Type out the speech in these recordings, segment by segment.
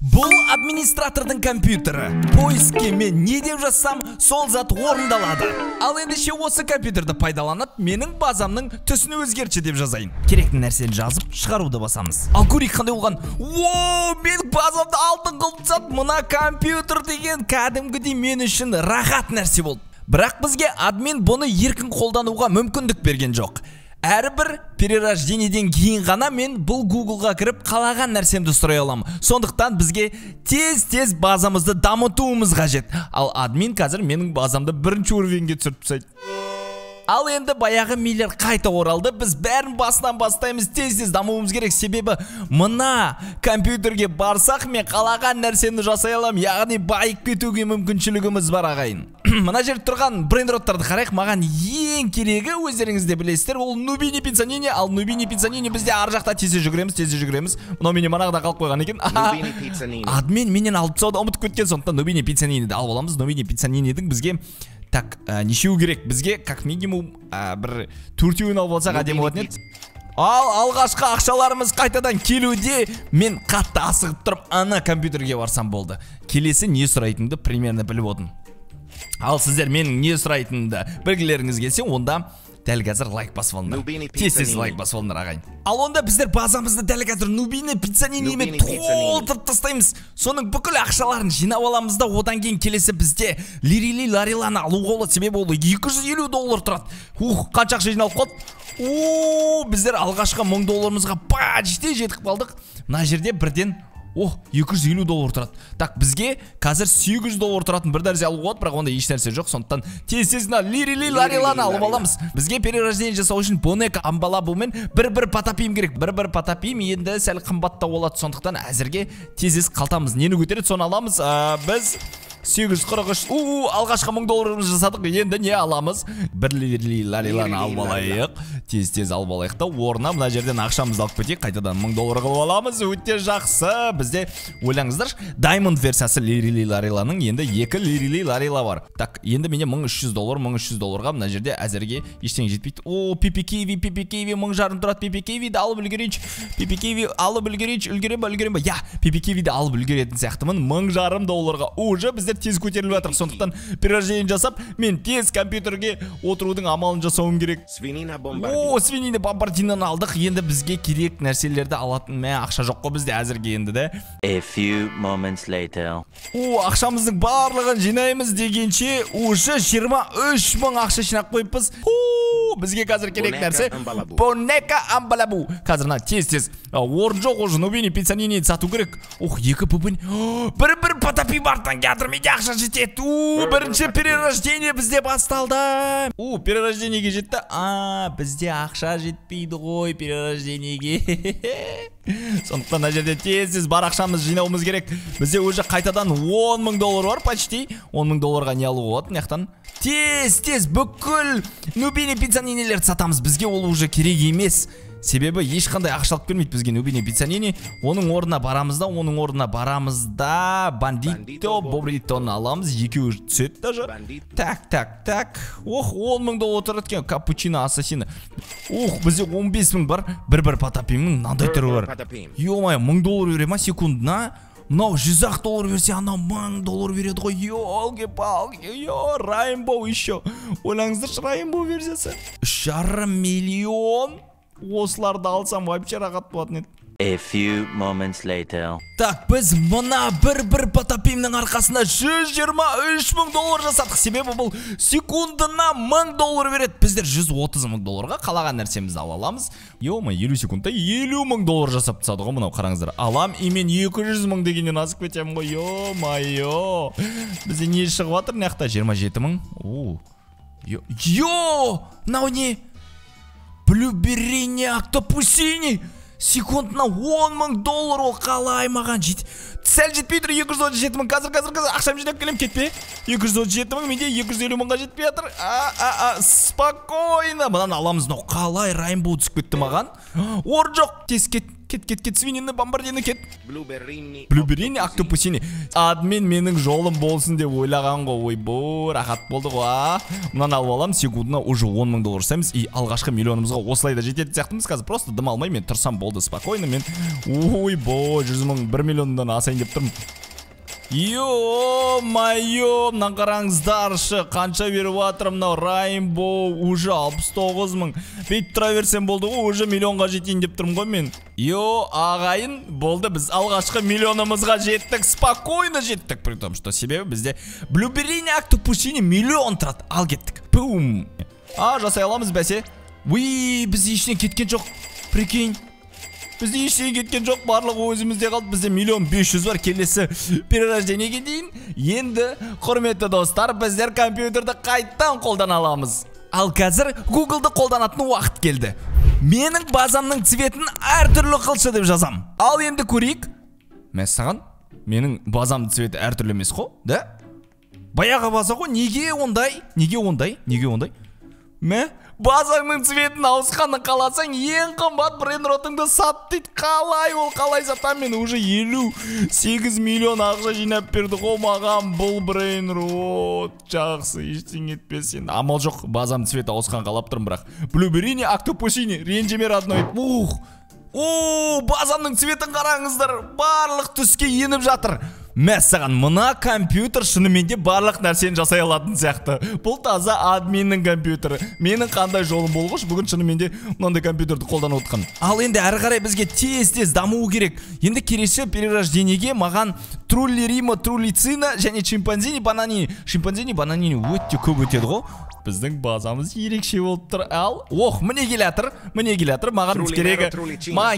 Бұл администратордың компьютері. Поиске мен не деп жазсам, сол зат орындалады. Ал ендеше осы компьютерді пайдаланып, менің базамның түсін өзгертші деп жазайын. Керекті нәрсені жазып, шығаруды басамыз. Ал көрейік қандай болған. Воу, менің базамды алтын қылып тастады. Мына компьютер деген кәдімгідей мен үшін рахат нәрсе болды. Бірақ бізге админ бұны еркін қолдануға мүмкіндік берген жоқ. Әрбір перерождениеден кейін ғана мен бұл Google-ға кіріп қалаған нәрсемді сұрай аламын. Сондықтан бізге тез базамызды дамытуымыз қажет. Ал админ қазір менің базамды бірінші уровеньге түсіріп тастайды. Ал енді баяғы миллер қайта оралды. Біз бәрін басынан бастаймыз, тез дамуымыз керек. Себебі мына компьютерге барсақ мен қалаған нәрсені жасай аламын. Яғни байып кетуге мүмкіншілігіміз бар ағайын. Мына жерде тұрған брейнроттарды қарайық. Маған ең керегі, өздеріңіз де білесіздер, ол Нубини Пиццанини. Ал Нубини Пиццанини бізде ар жақта тез жүгіреміз. Мынау менен манағыда қалып қойған екен. Админ менен алып тастауды ұмытып кеткен, сондықтан Нубини Пиццаниниді алып аламыз. Нубини Пиццанинидің бізге так, нешеу керек? Бізге как минимум бір 4-еуін алып алсақ әдемі болатын еді. Ал алғашқы ақшаларымыз қайтадан келуде. Мен қатты асығып тұрып ана компьютерге барсам болды. Келесі не сұрайтынды примерно біліп отырмын. Ал сіздер менің не сұрайтынды білгілеріңіз келсе, онда дәл қазір лайк басып алыңдар. Тез лайк басып алыңдар ағайын. Ал онда біздер базамызды дәл қазір Нубини Пиццанинимен толтырып тастаймыз. Соның бүкіл ақшаларын жинап аламыз да, одан кейін келесі бізде Лирили Лариланы алуға болады. Себебі ол $250 тұрады. Қанша ақша жиналып қалды? Біздер алғашқы $1000-ымызға почти жетіп қалдық. Мына жерде бірден $250 тұрады. Так, бізге қазір $800 тұратын бір дәрізе алуға болады, бірақ онда еш нәрсе жоқ. Сондықтан тез-тезіне Лирили Лариланы алып аламыз. Бізге перерождение жасау үшін Бонека Амбалабу мен бір патапим керек. Бір патапим енді сәл қымбаттау болады. Сондықтан әзірге тез қалтамыз нені көтереді, соны аламыз. Біз 843 алғашқы $1000 жасадық. Енді не аламыз? Бір Лирили Лариланы алып алайық. Тез алып алайық та орнына мына жерден ақшамызды алып кетейік. Қайтадан $1000 қылып аламыз. Өте жақсы. Бізде ойлаңыздар, Diamond версиясы Лирили Лариланың енді 2 Лирили Ларила бар. Так, енді мене $1300-ға мына жерде әзірге ештеңе жетпейді. PPKV $1000 тұрады. PPKV-ді алып үлгерейінші. PPKV алып үлгерейінші. Үлгерем ба? Я, PPKV-ді алып үлгеретін сияқтымын. $1000-ға. Уже біздер тез көтеріліп жатыр. Сондықтан перерождение жасап, мен тез компьютерге отырудың амалын жасауым керек. Свинина бомбардинаны алдық. Енді бізге керек нәрселерді алатын ақша жоқ қой бізде әзірге енді де. A few moments later. Ақшамыздың барлығын жинаймыз дегенше уже 23,000 ақша жинап қойыппыз. Бізге қазір керек нәрсе Бонека Амбалабу. Қазір тез орын жоқ, уже Нубини Пиццанини сату керек. Екі пупын. Бір патапим артынан келатыр, менде ақша жетеді. Бірінші перерождение бізде басталды. Перерождениеге жетті. Бізде ақша жетпейді ғой перерождениеге. Сондықтан мына жерде тез бар ақшамыз жинауымыз керек. Бізде уже қайтадан $10,000 бар, почти. $10,000-ға не алуға болады, мынаяқтан. Тез бүкіл Нубини Пиццанинилерді сатамыз. Бізге ол уже керек емес. Себебі ешқандай ақшалық бермейді бізге Нубини Пиццанини. Оның орнына барамызда Бандито, Бобритоны аламыз. Екеуі түседі даже. Так. $10,000 тұрады екен. Капучино ассасины. Бізде 15,000 бар. Бір патапимнің мынандай түрі бар. Ё-май, $1000 бере ма секундына? Мынау $100 берсе, анау $1000 береді ғой. Ёлки-палки, Раймбоу еще. Ойлаңыздаршы, Раймбоу версиясы. 3,5 миллион. Осыларды алсам вообще рахат болатын еді. A few moments later. Так, біз мына бір патапимнің арқасында $123,000 жасадық. Себебі бұл секундына $1000 береді. Біздер $130,000-ға қалаған нәрсемізді ала аламыз. Ё-май, 50 секундта $50,000 жасап тастады ғой, мынау қараңыздар. Алам, мен 200,000 дегеннен асып кетемін ғой. Ё-май-ё. Бізде не шығып жатыр мынаяқта? 27,000. Мынау не? Блюберини Октопусини. Секундына $10,000 ол қалай маған жет. Сәл жетпей тұр, 237,000. Қазір ақшам жинап келем, кетпе. 237,000, менде 250,000-ға жетпей жатыр. Спокойно. Мынаны аламыз. Қалай Раймбоу түсіп кетті маған. Ор жоқ. Тез кет, свинины, бомбардины, кет. Блюберини, октопусини. Админ менің жолым болсын деп ойлаған ғой. Ойбой, рахат болды ғой. Мынаны алып алам, секундына уже 10 000 доллар жасаймыз. И алғашқы миллионымызға осылай да жететін сияқтымыз. Қазір просто дым алмай мен тұрсам болды, спокойно мен. Ойбой, 100 000, 1 миллиондан асайын деп тұрмын. Ё-майо, мынаны қараңыздаршы, қанша беріп жатырмын мынау Rainbow, уже 69 000. Бүйтіп тұра берсем болды ғой, уже миллионға жетейін деп тұрмын ғой мен. Йо, ағайын, болды, біз алғашқы миллионымызға жеттік, спокойно жеттік. При том, что себебі бізде Блюберини, октопусини миллион тұрады. Ал кеттік. Пум. Жасай аламыз бәсе. Уй, біз ештен кеткен жоқ. Прикинь. Бізде ештен кеткен жоқ, барлығы өзімізде қалды. Бізде 1 500 000 бар, келесі перерождениеге дейін. Енді, құрметті достар, біздер компьютерді қайттан қолдана аламыз. Ал қазір Google-ды қолданатын уақыт келді. Менің базамның цветін әртүрлі қылшы деп жазам. Ал енді көрейік. Мәссаған, менің базамның цветі әртүрлі емес қой, да? Баяғы база ғой, неге ондай? Мә? Базаңның цветін ауысқанын қаласаң, ең қымбат брейнротыңды сат дейді. Қалай ол, қалай сатам? Мен уже 58 миллион ақша жинап берді ғой маған бұл брейнрот. Жақсы, ештеңе етпес енді. Амал жоқ, базам цветі ауысқан қалап тұрмын бірақ. Блюберини, октопусини, ренжіме родной. Базамның цветін қараңыздар, барлық түске еніп жатыр. Мәссаған, мына компьютер шынымен де барлық нәрсені жасай алатын сияқты. Бұл таза админнің компьютері. Менің қандай жолым болғыш, бүгін шынымен де мынандай компьютерді қолданып отқан. Ал енді әрі қарай бізге тез дамуы керек. Енді келесі перерождениеге маған Труллерима, Труллицина және Шимпанзини, Бананини өте көп өтеді ғой. Біздің базамыз ерекше болып тұр. Ал, міне келатыр. Маған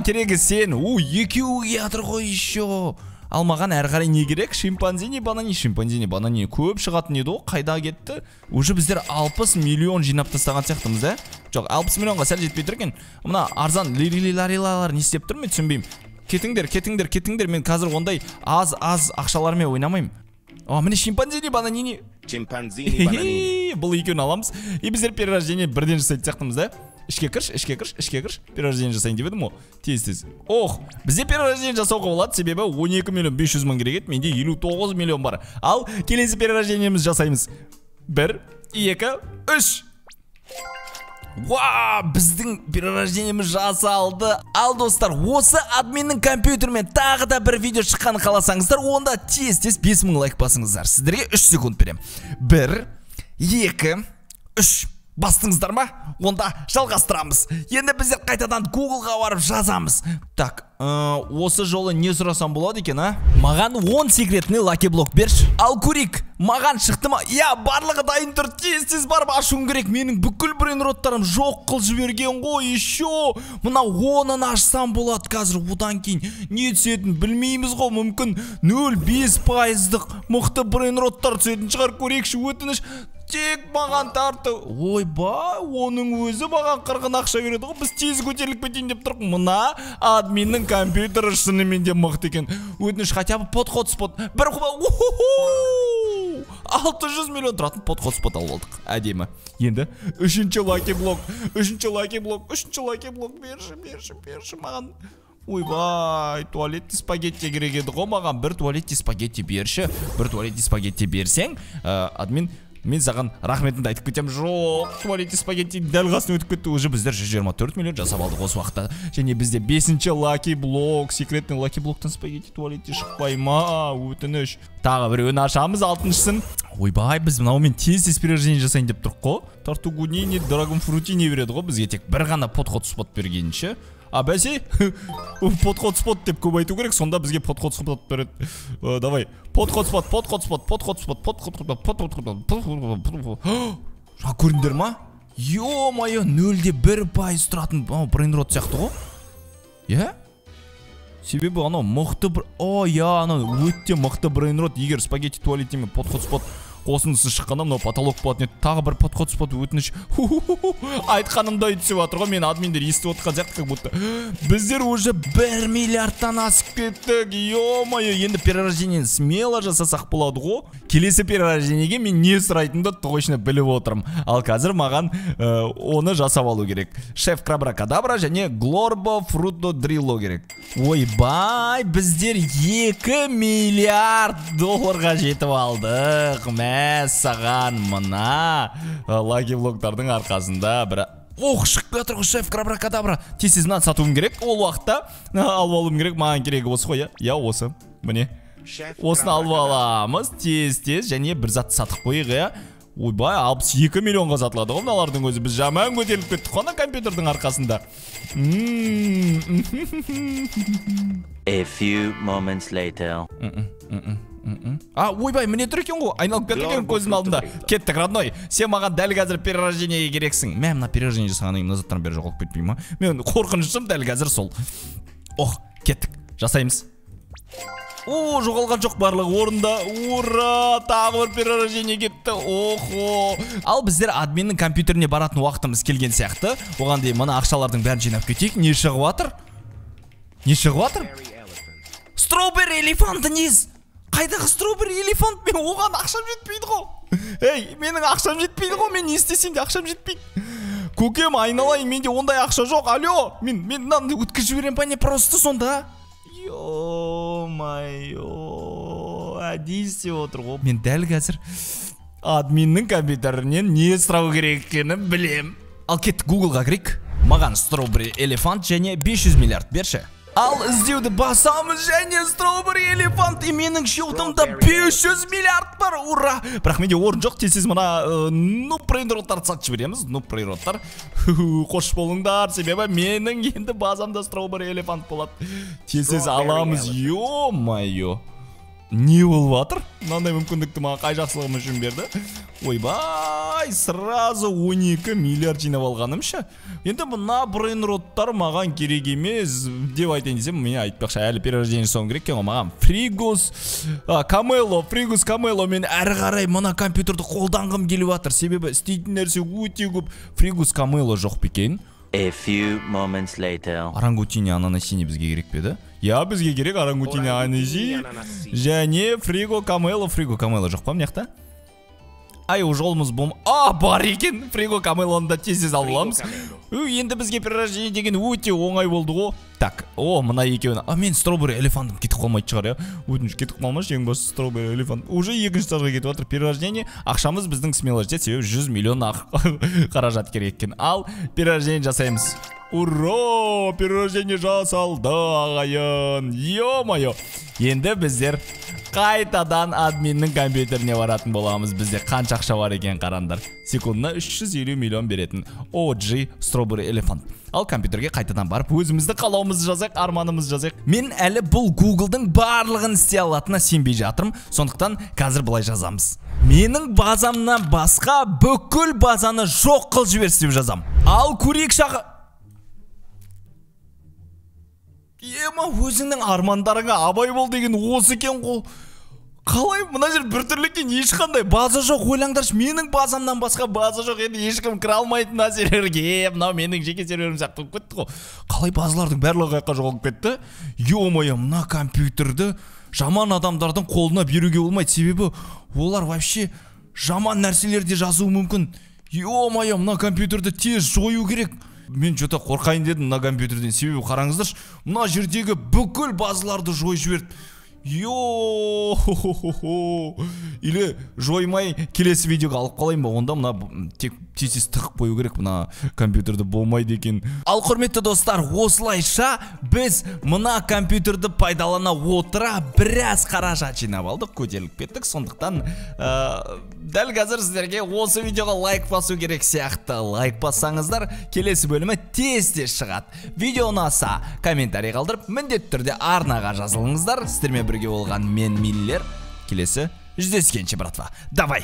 керегі сен. Екеуі келатыр ғой еще. Ал маған әрі қарай не керек? Шимпанзини, банани көп шығатын еді ғой. Қайда кетті? Уже біздер 60 миллион жинап тастаған сияқтымыз, ә? Жоқ, 60 миллионға сәл жетпей тұр екен. Мына арзан лириларилар не істеп тұр, мен түсінбеймін. Кетіңдер, мен қазір ондай аз ақшалармен ойнамаймын. Міне шимпанзини, бананини. Бұл екеуін аламыз. И біздер перерождение бірден жасайды сияқтымыз, да? Ішке кірш, перерождение жасайын деп едім о. Тез. Бізде перерождение жасауға болады, себебі 12 500 000 керек еді, менде 59 миллион бар. Ал келесі перерождениеміз жасаймыз. 1, 2, 3. Біздің перерождениеміз жасалды. Ал достар, осы админнің компьютермен тағы да бір видео шыққанын қаласаңыздар, онда тез 5000 лайк басыңыздар. Сіздерге 3 секунд берем. 1, 2, 3. Бастыңыздар ма? Онда жалғастырамыз. Енді біздер қайтадан Google-ға барып жазамыз. Так, осы жолы не сұрасам болады екен, а? Маған 10 секретный лаки-блок берші. Ал көрейік, маған шықты ма? Барлығы дайын тұр, тез барып ашуым керек. Менің бүкіл брейнроттарым жоқ қыл жіберген ғой, еще. Мына 10-ын ашсам болады қазір. Одан кейін не түсетін білмейміз ғой, мүмкін 0,5%-дық мықты брейнроттар түсетін шығар, көрейікші, өтініш. Тек маған тарты. Ойбай, оның өзі маған 40 ақша береді ғой. Біз тез көтеріліп кетейін деп тұрық. Мына админнің компьютері шынымен де мықты екен. Өтініш хотя бы подход спот. 600 миллион тұратын подход спот алып алдық. Әдемі. Енді үшінші лаки блок берші маған. Ойбай, туалетті спагетти керек еді ғой маған. Бір туалетті спагетти берші. Бір туалетті спагетти берсең, админ, мен саған рахметімді айтып кетем. Жоқ, туалетті спагетти дәл қасын өтіп кетті. Уже біздер 124 миллион жасап алдық осы уақытта. Және бізде 5-ші лаки блок, секретный лаки блоктан спагетти туалетті шықпай ма? Өтініш. Тағы біреуін ашамыз, 6-шысын. Ойбай, біз мынаумен тез перерождение жасайын деп тұрық қой. Тартугуни, драгонфрути не береді ғой. Бізге тек бір ғана подход спот бергенше. Бәсе, подход спот деп көп айту керек, сонда бізге подход спот береді. Давай, подход спот. Көріндер ма? Ё-майо, 0,1% тұратын брейнрот сияқты ғой. Себебі анау мықты бір... анау өтте мықты брейнрот. Егер спагетти туалеттеме подход спот қосындысы шыққанда мынау потолок болатын еді. Тағы бір подход спот өтініш. Айтқанымдай түсіп жатыр ғой, мен админдер естіп отқан сияқты, как будто. Біздер уже 1 миллиардтан асып кеттік. Ё-моё, енді перерождениені смело жасасақ болады ғой. Келесі перерождениеге мен не сұрайтынымды точно біліп отырмын. Ал қазір маған оны жасап алу керек. Шеф Крабракадабра және Глорбо Фруто Дрилло керек. Ойбай, біздер 2 миллиард долларға жетіп алдық. Мәссаған мына лаги влогтардың арқасында бір... Ох, шығып жатыр ғой шеф Крабракадабра. Тез мынаны сатуым керек. Ол уақытта алып алуым керек. Маған керегі осы ғой, я осы. Міне. Осыны алып аламыз. Тез және бір затты сатып қойық, я. Ойбай, 62 миллионға сатылады ғой мыналардың өзі. Біз жаман көтеріліп кеттік қана компьютердің арқасында. A few moments later. Ойбай, міне тұр екен ғой, айналып кетті екен көзім алдында. Кеттік, родной, сен маған дәл қазір перерождениеге керексің. Мен мына перерождение жасағаннан кейін назаттан бері жоғалып кетпей ма? Мен қорқынышым дәл қазір сол. Ох, кеттік, жасаймыз. О, жоғалған жоқ, барлығы орында. Ура, тағы бір перерождение кетті. Охо. Ал біздер админнің компьютеріне баратын уақытымыз келген сияқты. Оған дейін мына ақшалардың бәрін жинап кетейік. Не шығып жатыр? Не шығып жатыр? Strawberry элефанты нез? Қайдағы Strawberry элефант? Мен оған ақшам жетпейді ғой. Ей, менің ақшам жетпейді ғой. Мен не істесем де ақшам жетпейді. Көкем, айналайын, менде ондай ақша жоқ. Алло, мен мынаны өткізіп жіберем па не просто сонда? Ё-моё, әдейі істеп отыр ғой. Мен дәл қазір админнің компьютерінен не сұрау керек екенін білем. Ал кеттік Гуглға кірейік. Маған Strawberry элефант және 500 миллиард берші. Ал іздеуді басамыз және Strawberry элефант. Менің шотымда 500 миллиард бар. Ура! Бірақ менде орын жоқ. Тез мына прейроттарды сатып жібереміз. Прейроттар. Қош болыңдар. Себебі менің енді базамда Strawberry элефант болады. Тез аламыз. Ё-моё. Не болып жатыр? Мынандай мүмкіндікті маған қай жақсылығым үшін берді? Ойбай, сразу 12 миллиард жинап алғанымша. Енді мына брейнроттар маған керек емес деп айтайын десем, мен айтпақшы әлі перерождение жасауым керек екен ғой. Маған Фригус Камело мен әрі қарай мына компьютерді қолданғым келіп жатыр. Себебі істейтін нәрсе өте көп. Фригус Камело жоқ па екен? A few moments later. Орангутини ананасини бізге керек пе еді? Я, бізге керек орангутини ананасини және Фриго Камело жоқ па мына жақта? Ай, жолымыз бар екен. Фриго Камелоны да тез алып аламыз. Енді бізге перерождение деген өте оңай болды ғой. Так, мына екеуін. Мен Strawberry элефантым кетіп қалмайды шығар, я. Өтініш кетіп қалмашы, ең басы Strawberry элефант. Уже екінші тарға кетіп жатыр. Перерождение ақшамыз біздің смело жетеді, себебі 100 миллион қаражат керек екен. Ал перерождение жасаймыз. Ура! Перерождение жасалды, ағайын. Ё-моё. Енді біздер қайтадан админнің компьютеріне баратын боламыз. Бізде қанша ақша бар екен қарандар. Секундына 350 миллион беретін OG Strawberry элефант. Ал компьютерге қайтадан барып өзімізді қалауымызды жазайық, арманымызды жазайық. Мен әлі бұл Google'дың барлығын істей алатынына сенбей жатырмын. Сондықтан қазір былай жазамыз. Менің базамнан басқа бүкіл базаны жоқ қыл жіберші деп жазам. Ал көрейік шағы. Ема, өзіңнің армандарыңа абай бол деген осы екен ғой. Қалай, мына жер біртүрлі екен, ешқандай база жоқ. Ойлаңдаршы, менің базамнан басқа база жоқ. Енді ешкім кіре алмайтын серверге. Мынау менің жеке серверім сияқты болып кетті ғой. Қалай базалардың барлығы қайыққа жоғалып кетті? Ё-моё, мына компьютерді жаман адамдардың қолына беруге болмайды. Себебі олар вообще жаман нәрселерде жазуы мүмкін. Ё-моё, мына компьютерді тез жою керек. Мен жота қорқайын дедім мына компьютерден. Себебі қараңыздаршы, мына жердегі бүкіл базаларды жойып жіберді. Йо-хо-хо-хо. Или жоймай келесі видеоға алып қалайын ба? Онда мына тек тез тығып қою керек, мына компьютерді болмайды екен. Ал құрметті достар, осылайша біз мына компьютерді пайдалана отыра біраз қаражат жинап алдық, көтеріліп кеттік. Сондықтан дәл қазір сіздерге осы видеоға лайк басу керек сияқты. Лайк бассаңыздар, келесі бөлімі тез шығады. Видео ұнаса комментарий қалдырып, міндетті түрде арнаға жазылыңыздар. Сіздермен бірге болған мен Миллер. Келесі жүздескенше, братва. Давай!